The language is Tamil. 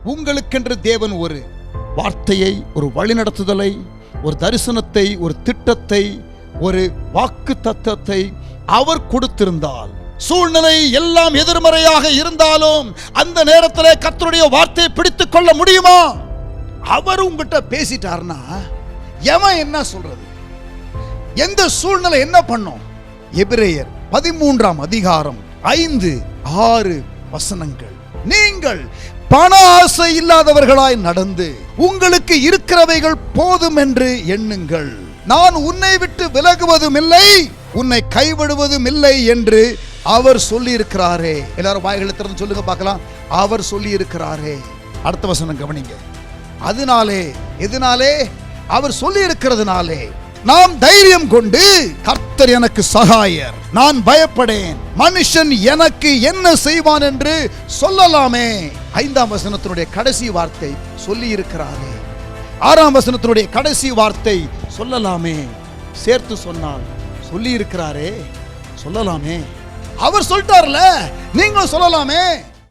உங்களுக்கென்று தேவன் ஒரு வார்த்தையை, ஒரு வழிநடத்துதலை, ஒரு தரிசனத்தை, ஒரு திட்டத்தை, ஒரு வாக்கு தத்தத்தை அவர் கொடுத்திருந்தால், சூழ்நிலை எல்லாம் எதிர்மறையாக இருந்தாலும் அந்த நேரத்தில் கர்த்தருடைய வார்த்தையை பிடித்துக் கொள்ள முடியுமா? அவர் உங்ககிட்ட பேசிட்டார்னா எவன் என்ன சொல்றது? எந்த சூழ்நிலை என்ன பண்ணும்? எபிரேயர் 13ஆம் அதிகாரம் 5-6 வசனங்கள். நீங்கள் பண ஆசை இல்லாதவர்களாய் நடந்து உங்களுக்கு இருக்கிறவைகள் போதும் என்று எண்ணுங்கள். நான் உன்னை விட்டு விலகுவதும் இல்லை, உன்னை கைவிடுவதும் இல்லை என்று அவர் சொல்லி இருக்கிறாரே. எல்லாரும் வாய்களை திறந்து சொல்லுங்க பார்க்கலாம். அவர் சொல்லி இருக்கிறாரே. அடுத்த வசனம் கவனிங்க. அதனாலே, எதனாலே? அவர் சொல்லி இருக்கிறதுனாலே நாம் தைரியம் கொண்டு, கர்த்தர் எனக்கு சகாயர், நான் பயப்படேன், மனுஷன் எனக்கு என்ன செய்வான் என்று சொல்லலாமே. 5ஆம் வசனத்தினுடைய கடைசி வார்த்தை சொல்லி இருக்கிறாரே. 6ஆம் வசனத்தினுடைய கடைசி வார்த்தை சொல்லலாமே. சேர்த்து சொன்னால் சொல்லி இருக்கிறாரே, சொல்லலாமே. அவர் சொல்லிட்டார்ல, நீங்களும் சொல்லலாமே.